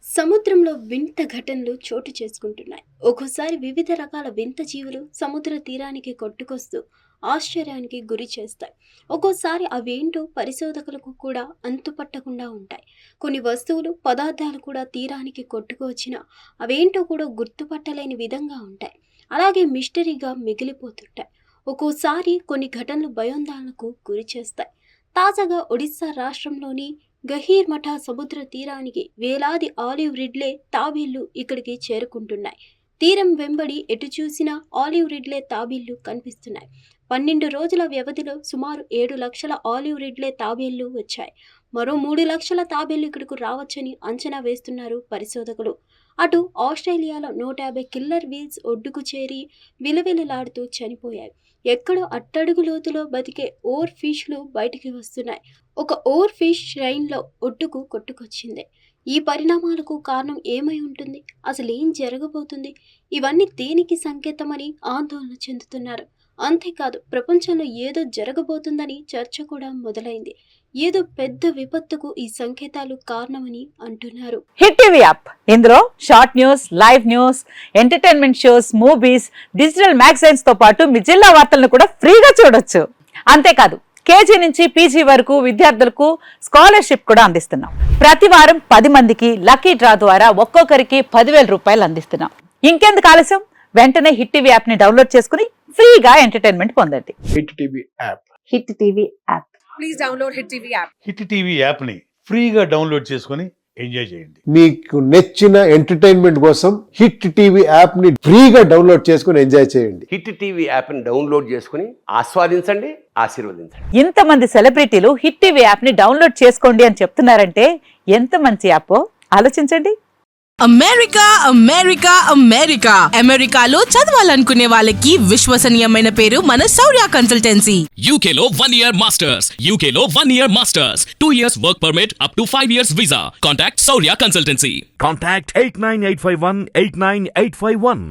సముద్రంలో వింత ఘటనలు చోటు చేసుకుంటున్నాయి. ఒక్కోసారి వివిధ రకాల వింత జీవులు సముద్ర తీరానికి కొట్టుకొస్తూ ఆశ్చర్యానికి గురి చేస్తాయి. ఒక్కోసారి అవేంటో పరిశోధకులకు కూడా అంతుపట్టకుండా ఉంటాయి. కొన్ని వస్తువులు, పదార్థాలు కూడా తీరానికి కొట్టుకువచ్చినా అవేంటో కూడా గుర్తుపట్టలేని విధంగా ఉంటాయి. అలాగే మిస్టరీగా మిగిలిపోతుంటాయి. ఒక్కోసారి కొన్ని ఘటనలు భయోందోళనకు గురి చేస్తాయి. తాజాగా ఒడిశా రాష్ట్రంలోని గహీర్ మఠ సముద్ర తీరానికి వేలాది ఆలివ్ రిడ్లే తాబేళ్లు ఇక్కడికి చేరుకుంటున్నాయి. తీరం వెంబడి ఎటు చూసినా ఆలివ్ రిడ్లే తాబేళ్లు కనిపిస్తున్నాయి. 12 రోజుల వ్యవధిలో సుమారు 7 లక్షల ఆలివ్ రిడ్లే తాబేళ్లు వచ్చాయి. మరో 3 లక్షల తాబేళ్లు ఇక్కడకు రావచ్చని అంచనా వేస్తున్నారు పరిశోధకులు. అటు ఆస్ట్రేలియాలో 150 కిల్లర్ వీల్స్ ఒడ్డుకు చేరి విలవిలలాడుతూ చనిపోయాయి. ఎక్కడో అట్టడుగు లోతులో బతికే ఓర్ ఫిష్లు బయటికి వస్తున్నాయి. ఒక ఓర్ ఫిష్ రైన్లో ఒడ్డుకు కొట్టుకొచ్చింది. ఈ పరిణామాలకు కారణం ఏమై ఉంటుంది? అసలు ఏం జరగబోతుంది? ఇవన్నీ దేనికి సంకేతమని ఆందోళన చెందుతున్నారు. అంతేకాదు, ప్రపంచంలో ఏదో జరగబోతుందని చర్చ కూడా మొదలైంది. ఏదో పెద్ద విపత్తుకు ఈ సంకేతాలు కారణమని అంటున్నారు. హిట్ టీవీ యాప్, ఇందులో short news, live news, entertainment shows, movies, digital magazines తో పాటు మీ జిల్లా వార్తలను కూడా ఫ్రీగా చూడొచ్చు. అంతేకాదు, కేజీ నుంచి పీజీ వరకు విద్యార్థులకు స్కాలర్షిప్ కూడా అందిస్తున్నాం. ప్రతి వారం 10 మందికి లక్కీ డ్రా ద్వారా ఒక్కొక్కరికి 10,000 రూపాయలు అందిస్తున్నాం. ఇంకెందుకు ఆలస్యం? వెంటనే హిట్ టీవీ యాప్ ని డౌన్లోడ్ చేసుకుని ఫ్రీగా ఎంటర్టైన్మెంట్ పొందండి. Hit TV app. Hit TV app. Please download hit TV app. Hit TV app ని ఫ్రీగా డౌన్లోడ్ చేసుకొని ఎంజాయ్ చేయండి. మీకు నచ్చిన ఎంటర్టైన్మెంట్ కోసం హిట్ టీవీ యాప్ ని ఫ్రీగా డౌన్లోడ్ చేసుకొని ఎంజాయ్ చేయండి. హిట్ టీవీ యాప్ ని డౌన్లోడ్ చేసుకుని ఆస్వాదించండి, ఆశీర్వదించండి. ఇంతమంది సెలబ్రిటీలు హిట్ టీవీ యాప్ ని డౌన్లోడ్ చేసుకోండి అని చెప్తున్నారంటే ఎంత మంచి యాప్ ఆలోచించండి. అమెరికా అమెరికా అమెరికా అమెరికాలో చదవాలనుకునే వాళ్ళకి విశ్వసనీయమైన పేరు మన శౌర్య కన్సల్టెన్సీ. UK లో 1 year masters. UK లో 1 year masters. 2 years work permit up to 5 years visa. Contact Saurya Consultancy. Contact 89851 89851.